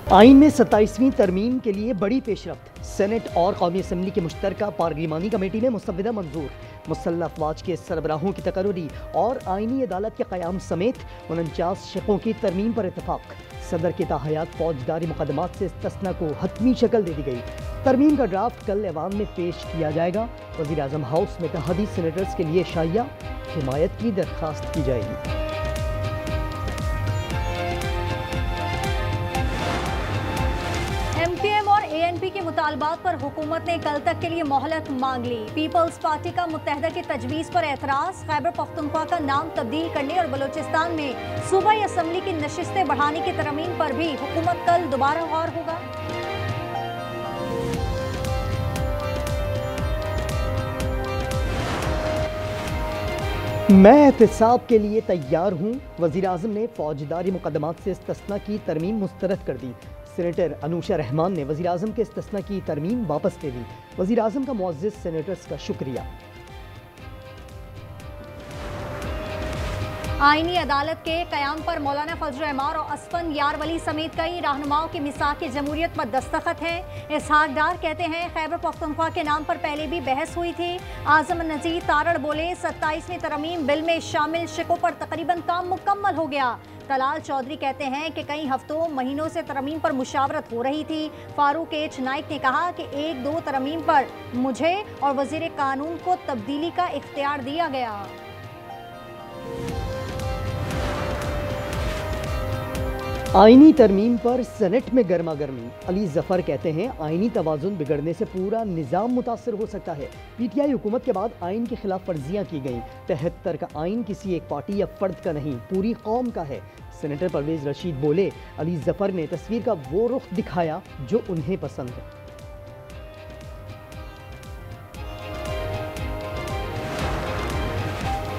आइन में 27वीं तरमीम के लिए बड़ी पेशरफ्त। सेनेट और कौमी असम्बली की मुश्तरका पार्लिमानी कमेटी ने मुसव्विदा मंजूर। मुसल्लह अफवाज के सरबराहों की तकर्री और आइनी अदालत के क़याम समेत 49 शिकों की तरमीम पर इतफाक। सदर के ताहयात फौजदारी मुकदमात से इस्तिस्ना को हतमी शक्ल दे दी गई। तरमीम का ड्राफ्ट कल ऐवान में पेश किया जाएगा। वज़ीर आज़म हाउस में इत्तेहादी सेनेटर्स के लिए शाइया हिमायत की दरख्वास्त की जाएगी। MKM और ANP के मुतालबात पर हुकूमत ने कल तक के लिए मोहलत मांग ली। पीपल्स पार्टी का मुत्तहदा की तजवीज़ पर एतराज़। खैबर पख्तूनख्वा का नाम तब्दील करने और बलोचिस्तान में सूबाई असम्बली की नशिस्तें बढ़ाने की तरमीम पर भी हुकूमत कल दोबारा गौर होगा। मैं एहतिसाब के लिए तैयार हूँ। वज़ीर आज़म ने फौजदारी मुकदमात से इस्तिस्ना की तरमीम मुस्तरद कर दी। सेनेटर अनूशा रहमान ने वज़ीर आज़म के इस्तिस्ना की तरमीम वापस ले ली। वज़ीर आज़म का मुअज़्ज़िज़ सेनेटर्स का शुक्रिया। आईनी अदालत के क़याम पर मौलाना फजल रहमान और असफन यारवली समेत कई रहनुमाओं की मिसाक जमहूरियत पर दस्तखत हैं। इसहाक डार कहते हैं खैबर पख्तूनख्वा के नाम पर पहले भी बहस हुई थी। आज़म नज़ीर तारड़ बोले 27वीं तरमीम बिल में शामिल शिकों पर तकरीबन काम मुकम्मल हो गया। तलाल चौधरी कहते हैं कि कई हफ्तों महीनों से तरमीम पर मुशावरत हो रही थी। फारूक एच नाइक ने कहा कि 1-2 तरमीम पर मुझे और वज़ीर कानून को तब्दीली का इख्तियार दिया गया। आइनी तरमीम पर सेनेट में गर्मा गर्मी। अली जफर कहते हैं आइनी तवाज़ुन बिगड़ने से पूरा निज़ाम मुतासर हो सकता है। PTI हुकूमत के बाद आइन की खिलाफ वर्जियाँ की गईं। 73 का आइन किसी एक पार्टी या फर्द का नहीं, पूरी कौम का है। सेनेटर परवेज़ रशीद बोले अली जफर ने तस्वीर का वो रुख दिखाया जो उन्हें पसंद है।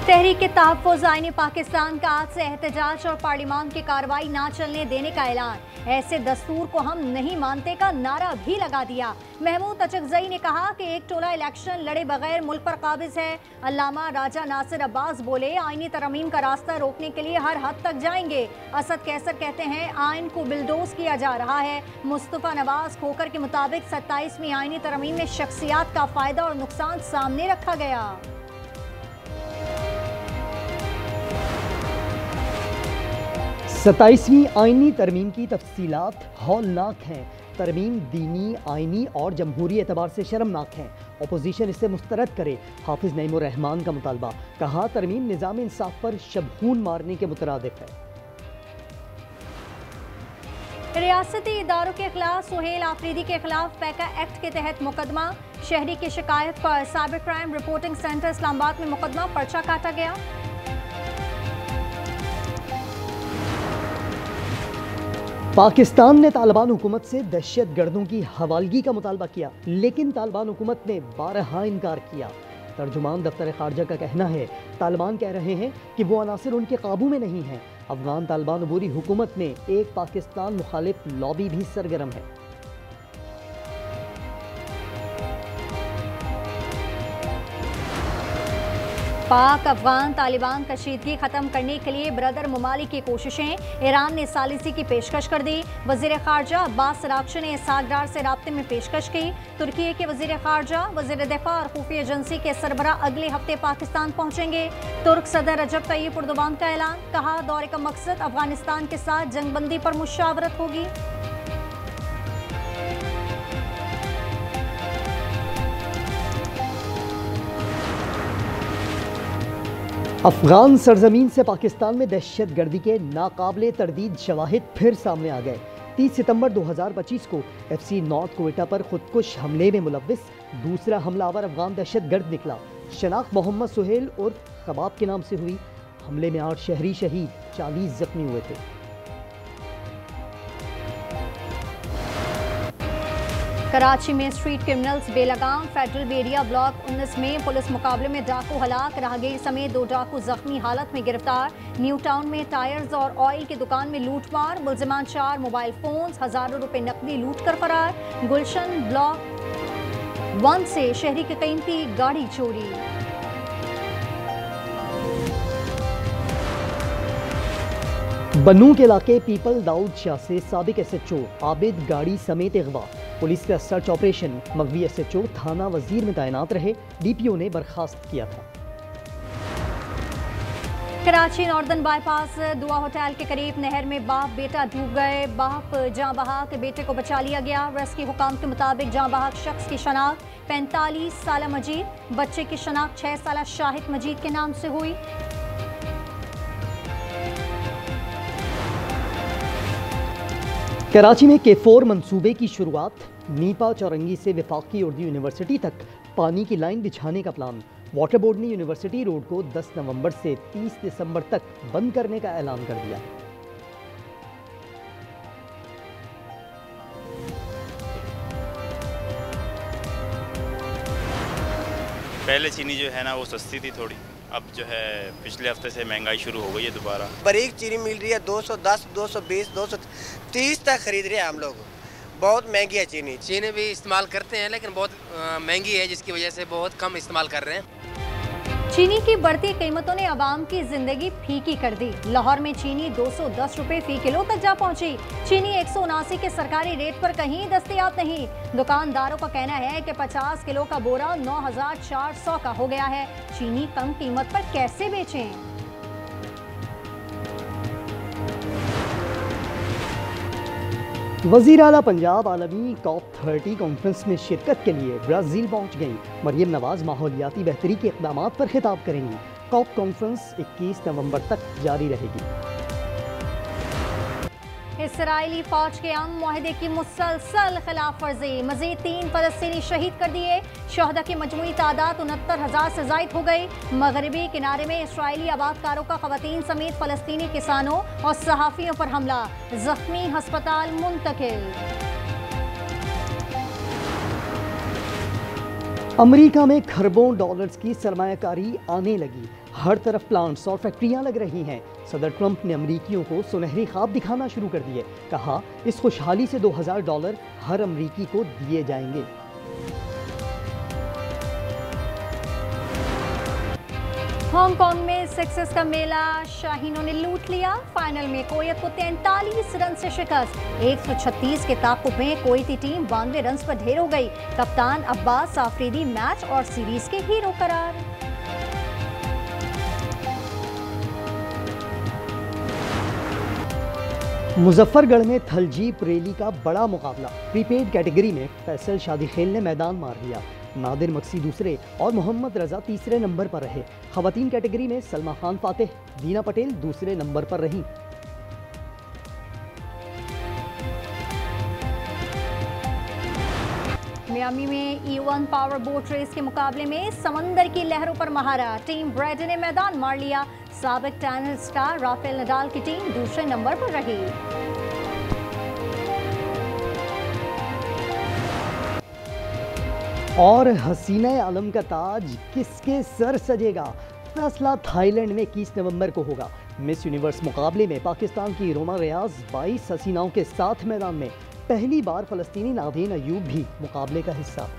तहरीक तहफ़्फ़ुज़ आईन पाकिस्तान का आज से एहतजाज और पार्लिमान की कार्रवाई ना चलने देने का ऐलान। ऐसे दस्तूर को हम नहीं मानते का नारा भी लगा दिया। महमूद अचकज़ई ने कहा कि एक टोला इलेक्शन लड़े बगैर मुल्क पर काबिज है। अल्लामा राजा नासिर अब्बास बोले आईनी तरमीम का रास्ता रोकने के लिए हर हद तक जाएंगे। असद कैसर कहते हैं आइन को बिलडोज किया जा रहा है। मुस्तफ़ा नवाज खोकर के मुताबिक 27वीं आईनी तरमीम में शख्सियात का फ़ायदा और नुकसान सामने रखा गया। 27वीं आइनी तरमीम की तफसीलात हौलनाक हैं। तरमीम दीनी, आइनी और जमहूरी एतबार से शर्मनाक हैं। अपोजिशन इसे मुस्तरद करे। हाफिज नईमुर रहमान का मुतालबा। कहा तरमीम निज़ाम इंसाफ पर शबहून मारने के मुतरादिफ है। रियासती इदारों के खिलाफ सुहेल आफरीदी के खिलाफ पैका एक्ट के तहत मुकदमा। शहरी की शिकायत पर cyber crime reporting centre Islamabad में मुकदमा पर्चा काटा गया। पाकिस्तान ने तालिबान हुकूमत से दहशत गर्दों की हवालगी का मुतालबा किया, लेकिन तालिबान हुकूमत ने बारहा इनकार किया। तर्जुमान दफ्तर खारजा का कहना है तालिबान कह रहे हैं कि वो अनासिर उनके काबू में नहीं हैं। अफगान तालिबान अबूरी हुकूमत में एक पाकिस्तान मुखालिफ लॉबी भी सरगर्म है। पाक अफगान तालिबान कशीदगी खत्म करने के लिए ब्रदर ममालिक की कोशिशें। ईरान ने सालिसी की पेशकश कर दी। वजीर खारजा अब्बास सरागशी ने इसहाक डार से राब्ते में पेशकश की। तुर्की के वजीर खारजा, वजीर दिफा और खुफिया एजेंसी के सरबराह अगले हफ्ते पाकिस्तान पहुंचेंगे। तुर्क सदर रजब तय्यिप एर्दोगान का ऐलान। कहा दौरे का मकसद अफगानिस्तान के साथ जंगबंदी पर मुशावरत होगी। अफगान सरजमीन से पाकिस्तान में दहशत गर्दी के नाकाबिले तरदीद शवाहिद फिर सामने आ गए। 30 सितंबर 2025 को FC नॉर्थ क्वेटा पर खुदकुश हमले में मुलव्विस दूसरा हमलावर अफगान दहशत गर्द निकला। शनाख्त मोहम्मद सुहेल और खबाब के नाम से हुई। हमले में 8 शहरी शहीद, 40 जख्मी हुए थे। कराची में स्ट्रीट क्रिमिनल्स बेलगाम। फेडरल एरिया ब्लॉक 19 में पुलिस मुकाबले में डाकू हलाक, राहगीर समेत 2 डाकू जख्मी हालत में गिरफ्तार। न्यू टाउन में टायर्स और ऑयल की दुकान में लूटमार, मुलजिमान 4 मोबाइल फोन्स, हजारों रुपए नकदी लूट कर फरार। गुलशन ब्लॉक 1 से शहरी की कीमती गाड़ी चोरी। बन्नू के इलाके पीपल दाऊद शाह से साबिक SHO आबिद गाड़ी समेत अगवा। पुलिस का सर्च ऑपरेशन। मगवी SHO थाना वजीर में तैनात रहे, DPO ने बर्खास्त किया था। कराची नॉर्दर्न बाईपास दुआ होटल के करीब नहर में बाप बेटा डूब गए। बाप जाँ बहक बेटे को बचा लिया गया। रेस्क्यू हुकाम के मुताबिक जाँ बहक शख्स की शनाख्त 45 साल मजीद, बच्चे की शनाख्त 6 साल शाहिद मजीद के नाम से हुई। कराची में K4 मंसूबे की शुरुआत। नीपा चौरंगी से वफाकी उर्दू यूनिवर्सिटी तक पानी की लाइन बिछाने का प्लान। वाटर बोर्ड ने यूनिवर्सिटी रोड को 10 नवंबर से 30 दिसंबर तक बंद करने का ऐलान कर दिया। पहले चीनी जो है ना वो सस्ती थी थोड़ी, अब जो है पिछले हफ्ते से महंगाई शुरू हो गई है दोबारा। बारीक चीनी मिल रही है 210, 220, 230 तक खरीद रहे हैं हम लोग। बहुत महंगी है चीनी। चीनी भी इस्तेमाल करते हैं लेकिन बहुत महंगी है, जिसकी वजह से बहुत कम इस्तेमाल कर रहे हैं। चीनी की बढ़ती कीमतों ने आवाम की जिंदगी फीकी कर दी। लाहौर में चीनी 210 रुपए फी किलो तक जा पहुंची। चीनी 179 के सरकारी रेट पर कहीं दस्तयाब नहीं। दुकानदारों का कहना है कि 50 किलो का बोरा 9400 का हो गया है। चीनी कम कीमत पर कैसे बेचें? वज़ीर आला पंजाब आलमी COP30 कॉन्फ्रेंस में शिरकत के लिए ब्राज़ील पहुंच गई। मरियम नवाज माहौलियाती बेहतरी के इक़दामात पर खिताब करेंगी। COP कॉन्फ्रेंस 21 नवंबर तक जारी रहेगी। इसराइली फौज के अमन मुआहदे की मुसलसल खिलाफ वर्जी। मजीद 3 फलस्तीनी शहीद कर दिए। शहदा की मजमूई तादाद 69,000 से जायद हो गई। मगरबी किनारे में इसराइली आबादकारों का खवातीन समेत फलस्तीनी किसानों और सहाफ़ियों पर हमला। जख्मी हस्पताल मुंतकिल। अमेरिका में खरबों डॉलर्स की सरमायाकारी आने लगी। हर तरफ प्लांट्स और फैक्ट्रियां लग रही हैं। सदर ट्रंप ने अमरीकियों को सुनहरे ख्वाब दिखाना शुरू कर दिए। कहा, इस खुशहाली से $2000 हर अमरीकी को दिए जाएंगे। हांगकांग में सिक्सेस का मेला शाहीनों ने लूट लिया। फाइनल में कोयत को 43 रन से शिकस्त। 136 के ताकुब में कोयती टीम 92 रन पर ढेर हो गई। कप्तान अब्बास आफरीदी मैच और सीरीज के हीरो करार। मुजफ्फरगढ़ में थलजीप रैली का बड़ा मुकाबला। प्रीपेड कैटेगरी में फैसल शादी खेल ने मैदान मार दिया। नादिर मक्सी दूसरे और मोहम्मद रजा तीसरे नंबर पर रहे। खवातीन कैटेगरी में सलमा खान फातेह, दीना पटेल दूसरे नंबर पर रहीं। मियामी में E1 पावर बोट रेस के मुकाबले में समंदर की लहरों पर महारा। टीम ब्रैड ने मैदान मार लिया। साबिक टेनिस स्टार राफेल नडाल की टीम दूसरे नंबर पर रही। और हसीना आलम का ताज किसके सर सजेगा? फैसला थाईलैंड में 21 नवंबर को होगा। मिस यूनिवर्स मुकाबले में पाकिस्तान की रोमा रियाज 22 हसीनाओं के साथ मैदान में। पहली बार फलस्तीनी नादीन अयूब भी मुकाबले का हिस्सा।